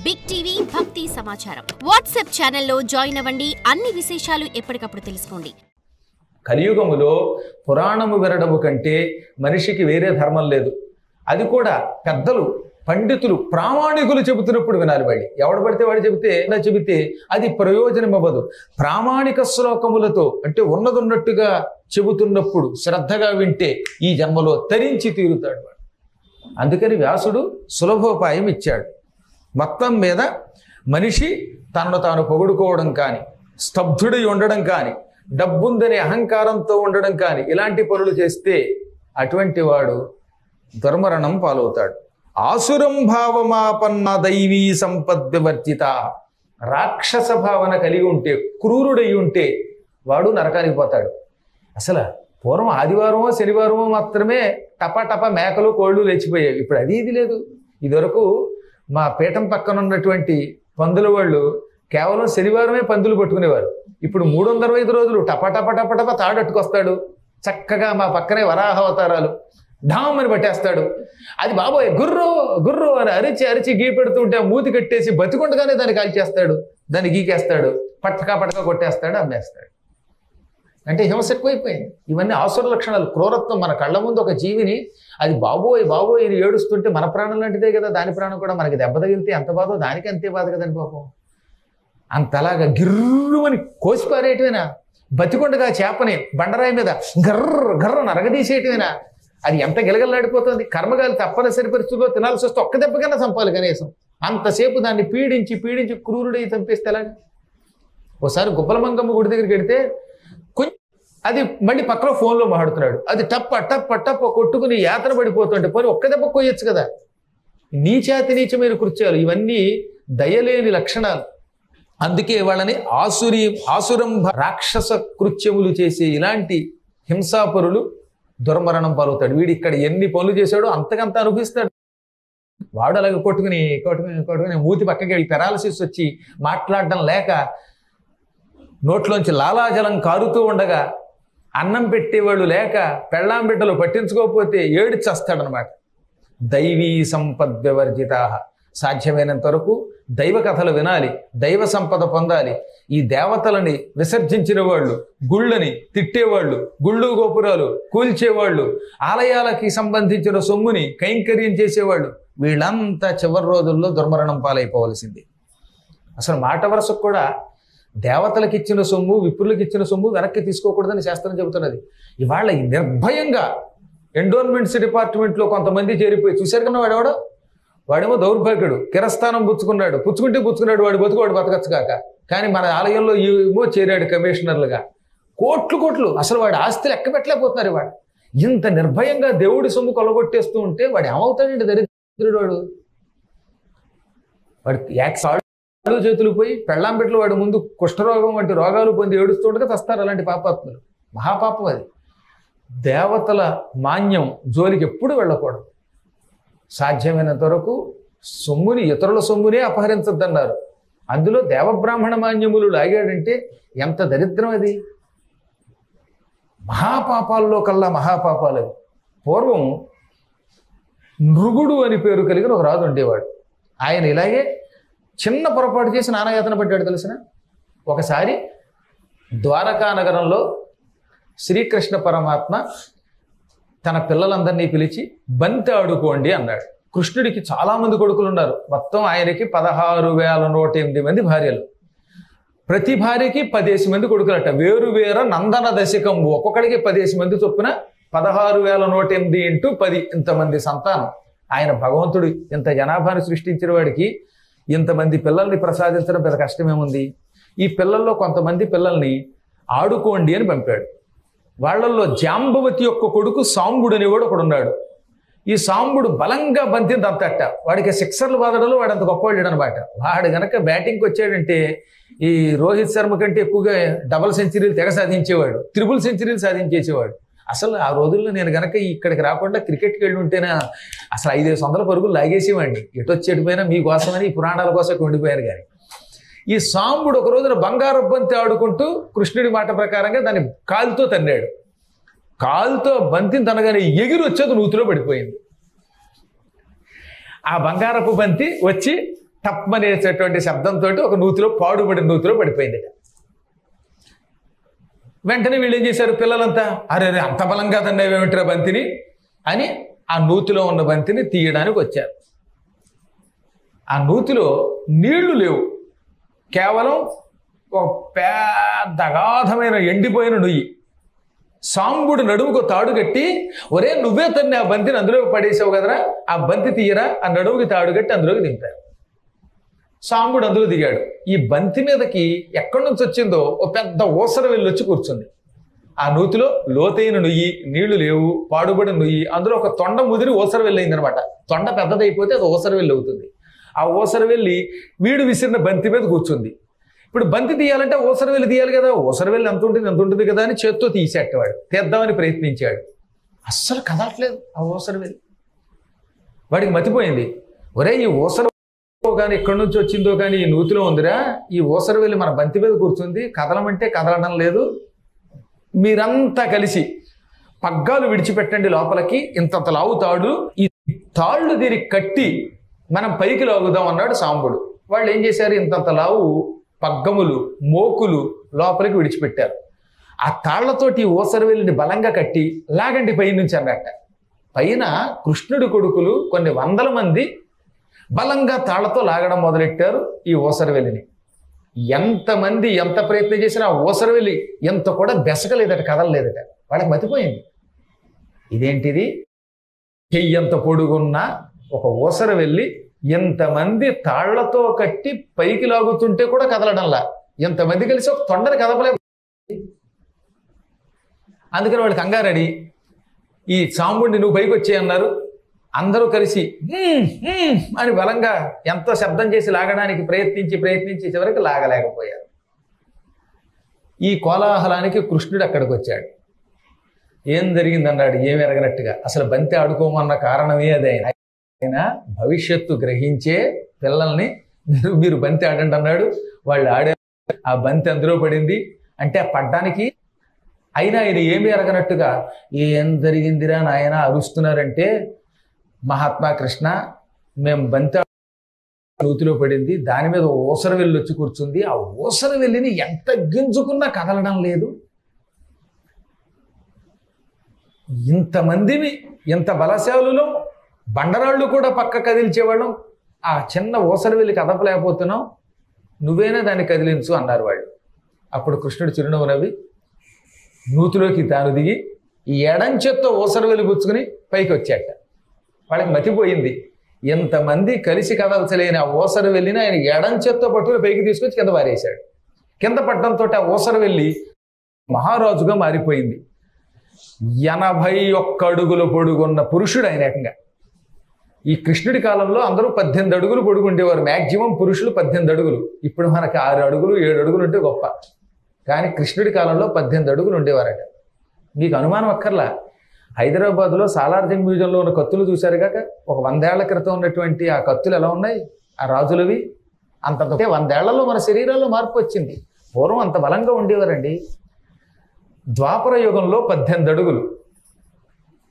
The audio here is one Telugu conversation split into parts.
బిగ్ టీవీ భక్తి సమాచారం వాట్సాప్ ఛానల్లో జాయిన్ అవ్వండి. అన్ని విశేషాలు ఎప్పటికప్పుడు తెలుసుకోండి. కలియుగములో పురాణము వినడము కంటే మనిషికి వేరే ధర్మం లేదు. అది కూడా పెద్దలు పండితులు ప్రామాణికులు చెబుతున్నప్పుడు వినాలి. వాళ్ళు ఎవడు పడితే వాడు చెబితే అది ప్రయోజనం అవ్వదు. ప్రామాణిక శ్లోకములతో అంటే ఉన్నదున్నట్టుగా చెబుతున్నప్పుడు శ్రద్ధగా వింటే ఈ జన్మలో తరించి తీరుతాడు వాడు. అందుకని వ్యాసుడు సులభోపాయం ఇచ్చాడు. మొత్తం మీద మనిషి తనను తాను పొగుడుకోవడం కానీ, స్తబ్దుడై ఉండడం కానీ, డబ్బుందనే అహంకారంతో ఉండడం కానీ ఇలాంటి పనులు చేస్తే అటువంటి వాడు దుర్మరణం పాలవుతాడు. ఆసురం భావమాపన్న దైవీ సంపద్వివర్జిత, రాక్షస భావన కలిగి ఉంటే, క్రూరుడై ఉంటే వాడు నరకానికి పోతాడు. అసలు పూర్వం ఆదివారమో శనివారమో మాత్రమే టపా మేకలు కోళ్ళు లేచిపోయాయి. ఇప్పుడు అది ఇది లేదు. ఇదివరకు మా పీఠం పక్కన ఉన్నటువంటి పందుల వాళ్ళు కేవలం శనివారమే పందులు పట్టుకునేవారు. ఇప్పుడు 365 రోజులు టపా తాడట్టుకొస్తాడు. చక్కగా మా పక్కనే వరాహ అవతారాలు ఢామ్ అని పట్టేస్తాడు. అది బాబోయ్ గుర్రు అని అరిచి గీ పెడుతూ ఉంటే మూతి కట్టేసి బతికుండగానే దాన్ని కాల్చేస్తాడు, దాన్ని గీకేస్తాడు, పట్టకా కొట్టేస్తాడు, అమ్మేస్తాడు. అంటే హింస ఎక్కువైపోయింది. ఇవన్నీ ఆసుర లక్షణాలు, క్రూరత్వం. మన కళ్ళ ముందు ఒక జీవిని అది బాబోయ్ ఇది ఏడుస్తుంటే మన ప్రాణం లాంటిదే కదా, దాని ప్రాణం కూడా మనకి దెబ్బ తగిలితే ఎంత బాధో దానికి అంతే బాధ కదండి పాపం. అంతలాగా గిర్రు అని కోసిపారేయటమేనా? బతికుండగా చేపని బండరాయి మీద గర్ర నరగదీసేయటమేనా? అది ఎంత గిలగల్లాడిపోతుంది. కర్మగాలి తప్పనిసరి పరిస్థితుల్లో తినాల్సి వస్తే ఒక్క దెబ్బ కన్నా చంపాలి కనీసం. అంతసేపు దాన్ని పీడించి క్రూరుడై చంపేస్తే ఎలాగా? ఒకసారి గుబ్బలమంగమ్మ గుడి దగ్గరికి వెడితే కొంచెం అది మళ్ళీ పక్కన ఫోన్లో మాట్లాడుతున్నాడు. అది టప్ప కొట్టుకుని యాతన పడిపోతుంటే పోనీ ఒక్క దెబ్బ కొయ్యొచ్చు కదా. నీచమైన కృత్యాలు ఇవన్నీ దయలేని లక్షణాలు. అందుకే వాళ్ళని ఆసురం రాక్షస కృత్యములు చేసే ఇలాంటి హింసాపరులు దుర్మరణం పాలవుతాడు. వీడు ఇక్కడ ఎన్ని పనులు చేశాడో అంతకంత అనుభవిస్తాడు. వాడు అలాగే కొట్టుకుని మూతి పక్కకి వెళ్ళి పెరాలసిస్ వచ్చి మాట్లాడడం లేక నోట్లోంచి లాలాజలం కారుతూ ఉండగా అన్నం పెట్టేవాళ్ళు లేక పెళ్ళాం బిడ్డలు పట్టించుకోకపోతే ఏడ్చేస్తాడనమాట. దైవీ సంపద్వివర్జిత. సాధ్యమైనంత వరకు దైవ కథలు వినాలి, దైవ సంపద పొందాలి. ఈ దేవతలని విసర్జించిన వాళ్ళు, గుళ్ళని తిట్టేవాళ్ళు, గుళ్ళు గోపురాలు కూల్చేవాళ్ళు, ఆలయాలకి సంబంధించిన సొమ్ముని కైంకర్యం చేసేవాళ్ళు, వీళ్ళంతా చివరి రోజుల్లో దుర్మరణం పాలైపోవలసింది. అసలు మాట వరుసకు కూడా దేవతలకు ఇచ్చిన సొమ్ము, విప్రులకు ఇచ్చిన సొమ్ము వెనక్కి తీసుకోకూడదని శాస్త్రం చెబుతున్నది. ఇవాళ నిర్భయంగా ఎండోన్మెంట్స్ డిపార్ట్మెంట్లో కొంతమంది చేరిపోయి చూశారు కన్నా వాడేమో దౌర్భాగ్యుడు, కిరస్థానం పుచ్చుకుంటే వాడు బతకచ్చు కాక. కానీ మన ఆలయంలో ఏమో చేరాడు కమిషనర్లుగా. కోట్లు అసలు వాడి ఆస్తులు ఎక్క పెట్టలేకపోతున్నారు. వాడు ఇంత నిర్భయంగా దేవుడి సొమ్ము కొలగొట్టేస్తూ ఉంటే వాడు ఏమవుతాడండి? దరిద్రుడు వాడు యాక్సాడు చేతులు పోయి పెళ్ళాం బిడ్డలు వాడి ముందు కుష్ఠరోగం వంటి రోగాలు పొంది ఏడుస్తుండగా తెస్తారు అలాంటి పాపాత్ములు. మహాపాపం అది. దేవతల మాన్యం జోలికి ఎప్పుడు వెళ్ళకూడదు. సాధ్యమైనంత వరకు సొమ్ముని, ఇతరుల సొమ్మునే అపహరించద్దన్నారు. అందులో దేవబ్రాహ్మణ మాన్యములు లాగాడంటే ఎంత దరిద్రం అది. మహాపాపాల్లో కల్లా మహాపాపాలు అవి. పూర్వం నృగుడు అని పేరు కలిగిన ఒక రాజు ఉండేవాడు. ఆయన ఇలాగే చిన్న పొరపాటు చేసి నానాయాతన పడ్డాడు తెలిసిన. ఒకసారి ద్వారకా నగరంలో శ్రీకృష్ణ పరమాత్మ తన పిల్లలందరినీ పిలిచి బంతి ఆడుకోండి అన్నాడు. కృష్ణుడికి చాలామంది కొడుకులు ఉన్నారు. మొత్తం ఆయనకి 16,108 మంది భార్యలు. ప్రతి భార్యకి 10 మంది కొడుకులట. వేరు నందన దశకంబు, ఒక్కొక్కడికి 10 మంది చొప్పున 16,108 × 10 ఇంతమంది సంతానం. ఆయన భగవంతుడు ఇంత జనాభాను సృష్టించిన వాడికి ఇంతమంది పిల్లల్ని ప్రసాదించడం పెద్ద కష్టమేముంది. ఈ పిల్లల్లో కొంతమంది పిల్లల్ని ఆడుకోండి అని పంపాడు. వాళ్ళల్లో జాంబవతి యొక్క కొడుకు సాంబుడు అనేవాడు ఒకడున్నాడు. ఈ సాంబుడు బలంగా బంతిని దంతట. వాడికి సిక్సర్లు బాదడంలో వాడు అంత గొప్పవాడు అనమాట. వాడు గనక బ్యాటింగ్కి వచ్చాడంటే ఈ రోహిత్ శర్మ కంటే ఎక్కువగా డబుల్ సెంచరీలు తెగ సాధించేవాడు, ట్రిపుల్ సెంచరీలు సాధించేసేవాడు. అసలు ఆ రోజుల్లో నేను గనక ఇక్కడికి రాకుండా క్రికెట్కి వెళ్ళి ఉంటేనే అసలు 500 పరుగులు లాగేసేవాడిని. ఎటొచ్చేటిపోయినా మీకోసమని ఈ పురాణాల కోసం ఉండిపోయారు. కానీ ఈ సాంబుడు ఒక రోజున బంగారు బంతి ఆడుకుంటూ కృష్ణుడి మాట ప్రకారంగా దాన్ని కాలుతో తన్నాడు. కాలుతో బంతిని తనగానే ఎగిరి వచ్చేది నూతిలో పడిపోయింది. ఆ బంగారపు బంతి వచ్చి టప్మనేసేటువంటి శబ్దంతో ఒక నూతిలో పాడుబడిన నూతిలో పడిపోయింది. వెంటనే వీళ్ళు ఏం చేశారు, పిల్లలంతా అరే అంత బలం కాదండి ఏమిట్రా బంతిని అని ఆ నూతిలో ఉన్న బంతిని తీయడానికి వచ్చారు. ఆ నూతిలో నీళ్లు లేవు, కేవలం ఒక పెద్ద అగాధమైన ఎండిపోయిన నుయ్యి. సాంబుడు నడుముకు తాడు కట్టి, ఒరే నువ్వే తన్ని ఆ బంతిని అందులోకి పడేసావు కదరా, ఆ బంతి తీయరా, ఆ నడుముకి తాడు కట్టి అందులోకి దింపారు. సాంబుడు అందులో దిగాడు. ఈ బంతి మీదకి ఎక్కడి నుంచి వచ్చిందో ఒక పెద్ద ఊసర వెళ్ళి వచ్చి కూర్చుంది. ఆ నూతిలో లోతైన నుయ్యి, నీళ్లు లేవు, పాడుబడిన నుయ్యి, అందులో ఒక తొండ ముదిరి ఊసర వెళ్ళి అయిందనమాట. తొండ పెద్దదైపోతే అది ఊసర వెళ్ళి అవుతుంది. ఆ ఊసర వెళ్ళి వీడు విసిరిన బంతి మీద కూర్చుంది. ఇప్పుడు బంతి తీయాలంటే ఊసర వెళ్ళి తీయాలి కదా, ఊసర వెళ్ళి ఎంత ఉంటుంది కదా అని చేత్తో తీసేటవాడు, తీద్దామని ప్రయత్నించాడు. అస్సలు కదలట్లేదు ఆ ఊసర వెళ్ళి. వాడికి మతిపోయింది, ఒరే ఈ ఊసర కానీ ఎక్కడి నుంచి వచ్చిందో కానీ ఈ నూతిలో ఉందిరా, ఈ ఊసర వెళ్ళి మన బంతి మీద కూర్చుంది, కదలమంటే కదలడం లేదు, మీరంతా కలిసి పగ్గాలు విడిచిపెట్టండి లోపలికి, ఇంతంత లావు తాడు, ఈ తాళ్ళు దీనికి కట్టి మనం పైకి లాగుదాం అన్నాడు సాంబుడు. వాళ్ళు ఏం చేశారు, ఇంతంత లావు పగ్గములు మోకులు లోపలికి విడిచిపెట్టారు. ఆ తాళ్లతోటి ఊసర వెళ్ళిని బలంగా కట్టి లాగండి పై నుంచి అన్నట్ట. పైన కృష్ణుడి కొడుకులు కొన్ని వందల మంది బలంగా తాళ్లతో లాగడం మొదలెట్టారు ఈ ఊసర వెళ్ళిని. ఎంతమంది ఎంత ప్రయత్నం చేసినా ఊసర వెళ్ళి ఎంత కూడా బెసకలేదట, కదలలేదట. వాళ్ళకి మతిపోయింది, ఇదేంటిది, చెయ్యంత పొడుగున్న ఒక ఊసర వెళ్ళి ఎంతమంది తాళ్లతో కట్టి పైకి లాగుతుంటే కూడా కదలడంలా, ఎంతమంది కలిసి ఒక తొండని కదపలేదు. అందుకని వాళ్ళు కంగారడి ఈ సాంబుడిని నువ్వు పైకి వచ్చే అన్నారు. అందరూ కలిసి అని బలంగా ఎంతో శబ్దం చేసి లాగడానికి ప్రయత్నించి చివరికి లాగలేకపోయారు. ఈ కోలాహలానికి కృష్ణుడు అక్కడికి వచ్చాడు. ఏం జరిగిందన్నాడు ఏమి ఎరగనట్టుగా. అసలు బంతి ఆడుకోమన్న కారణమే అదే. ఆయన భవిష్యత్తు గ్రహించే పిల్లల్ని మీరు బంతి ఆడండి అన్నాడు. వాళ్ళు ఆడే ఆ బంతి అందులో పడింది. అంటే పడ్డానికి అయినా ఆయన ఏమి ఎరగనట్టుగా ఏం జరిగిందిరా నాయన అరుస్తున్నారంటే, మహాత్మా కృష్ణ మేము బంతి నూతిలో పడింది, దాని మీద ఊసర వెళ్ళి వచ్చి కూర్చుంది, ఆ ఊసర వెళ్ళిని ఎంత గింజుకున్నా కదలడం లేదు, ఇంతమందిని ఇంత బలశాలులో బండరాళ్ళు కూడా పక్క కదిల్చేవాళ్ళం, ఆ చిన్న ఊసర వెళ్ళి కదపలేకపోతున్నాం, నువ్వేనా దాన్ని కదిలించు అన్నారు వాళ్ళు. అప్పుడు కృష్ణుడు చిరునవ్వు నవ్వి నూతిలోకి తాను దిగి ఈ ఎడంచెత్తో ఊసర వెళ్ళి పుచ్చుకుని పైకి వచ్చాట. వాళ్ళకి మతిపోయింది, ఎంతమంది కలిసి కదల్చలేని ఆ ఊసర వెళ్ళిని ఆయన ఎడంచెత్తో పట్టుకుని పైకి తీసుకొచ్చి కింద పారేశాడు. కింద పట్టడంతో ఆ ఊసర వెళ్ళి మహారాజుగా మారిపోయింది. 81 అడుగులు పొడుగున్న పురుషుడు ఆయన ఏకంగా. ఈ కృష్ణుడి కాలంలో అందరూ 18 అడుగులు పొడుగుండేవారు, మ్యాక్సిమం పురుషులు 18 అడుగులు. ఇప్పుడు మనకి 6 అడుగులు 7 అడుగులు ఉంటే గొప్ప, కానీ కృష్ణుడి కాలంలో 18 అడుగులు ఉండేవారట. మీకు అనుమానం అక్కర్లా, హైదరాబాద్లో సాలార్జంగ్ మ్యూజియంలో ఉన్న కత్తులు చూశారు కాక, ఒక 100 ఏళ్ల క్రితం ఉన్నటువంటి ఆ కత్తులు ఎలా ఉన్నాయి, ఆ రాజులవి. అంత 100 ఏళ్లలో మన శరీరాల్లో మార్పు వచ్చింది. పూర్వం అంత బలంగా ఉండేవారండి. ద్వాపర యుగంలో 18 అడుగులు,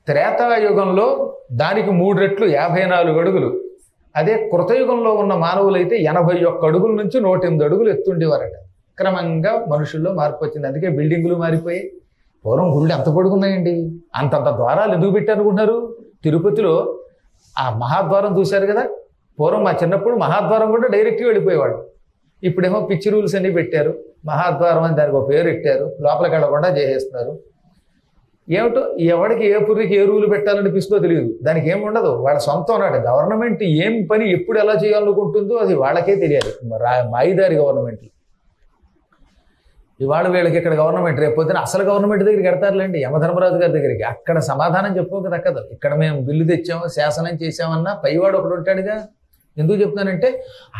త్రేతాయుగంలో దానికి 3 రెట్లు 54 అడుగులు, అదే కృతయుగంలో ఉన్న మానవులైతే 81 అడుగుల నుంచి 108 అడుగులు ఎత్తుండేవారట. క్రమంగా మనుషుల్లో మార్పు వచ్చింది, అందుకే బిల్డింగులు మారిపోయి. పూర్వం గుళ్ళు ఎంత పొడుగున్నాయండి, అంతంత ద్వారాలు ఎందుకు పెట్టారనుకుంటున్నారు? తిరుపతిలో ఆ మహాద్వారం చూశారు కదా, పూర్వం మా చిన్నప్పుడు మహాద్వారం కూడా డైరెక్ట్గా వెళ్ళిపోయేవాడు. ఇప్పుడేమో పిచ్చి రూల్స్ అన్ని పెట్టారు, మహాద్వారం అని దానికి ఒక పేరు పెట్టారు, లోపలికి వెళ్ళకుండా చేసేస్తున్నారు. ఏమిటో ఎవరికి ఏ పుర్రికి ఏ రూలు పెట్టాలనిపిస్తుందో తెలియదు, దానికి ఏమి ఉండదు, వాళ్ళ సొంతం అన్నాడు. గవర్నమెంట్ ఏం పని ఎప్పుడు ఎలా చేయాలనుకుంటుందో అది వాళ్ళకే తెలియాలి. మాయిదారి గవర్నమెంట్. ఇవాళ వీళ్ళకి ఇక్కడ గవర్నమెంట్, రేపు పొద్దున అసలు గవర్నమెంట్ దగ్గరికి పెడతారులేండి, యమధర్మరాజు గారి దగ్గరికి. అక్కడ సమాధానం చెప్పుకోక దక్కదు. ఇక్కడ మేము బిల్లు తెచ్చాము, శాసనం చేసామన్నా పైవాడు ఒకడు ఉంటాడుగా. ఎందుకు చెప్తున్నానంటే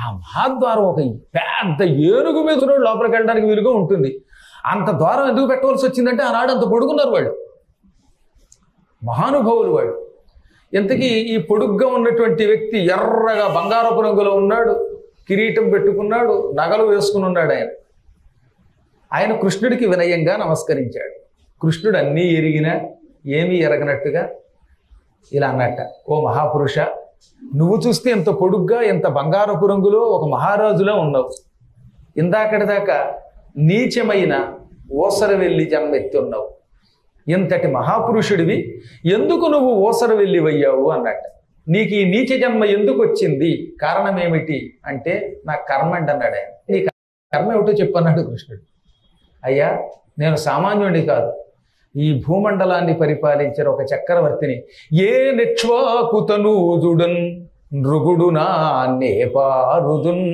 ఆ మహాద్వారం ఒక పెద్ద ఏనుగు మీద లోపలికి వెళ్ళడానికి వీలుగా ఉంటుంది. అంత ద్వారం ఎందుకు పెట్టవలసి వచ్చిందంటే ఆనాడు అంత పొడుగున్నారు వాళ్ళు, మహానుభావులు వాళ్ళు. ఇంతకీ ఈ పొడుగ్గా ఉన్నటువంటి వ్యక్తి ఎర్రగా బంగారపు రంగులో ఉన్నాడు, కిరీటం పెట్టుకున్నాడు, నగలు వేసుకుని ఉన్నాడు. ఆయన కృష్ణుడికి వినయంగా నమస్కరించాడు. కృష్ణుడు అన్నీ ఎరిగినా ఏమీ ఎరగనట్టుగా ఇలా అన్నట్ట, ఓ మహాపురుష, నువ్వు చూస్తే ఎంత పొడుగ్గా ఎంత బంగారపు రంగులో ఒక మహారాజులా ఉన్నావు. ఇందాకటి దాకా నీచమైన ఓసరవెల్లి జన్మెత్తి ఉన్నావు. ఇంతటి మహాపురుషుడివి ఎందుకు నువ్వు ఓసరవెల్లివయ్యావు అన్నట్టు. నీకు ఈ నీచ జన్మ ఎందుకు వచ్చింది, కారణం ఏమిటి అంటే నా కర్మ అండి అన్నాడు ఆయన. నీ కర్మ ఏమిటో చెప్పన్నాడు కృష్ణుడు. అయ్యా, నేను సామాన్యుడిని కాదు, ఈ భూమండలాన్ని పరిపాలించిన ఒక చక్రవర్తిని. ఏ నిక్ష్వాకుతనూజుడన్ నృగుడు నా నేపారుదున్.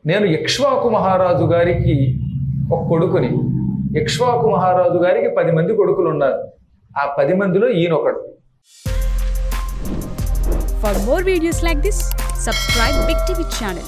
నేను ఇక్ష్వాకు మహారాజు గారికి ఒక కొడుకుని. ఇక్ష్వాకు మహారాజు గారికి 10 మంది కొడుకులు ఉన్నారు. ఆ 10 మందిలో ఈయనొకడు. For more videos like this, subscribe Big TV channel.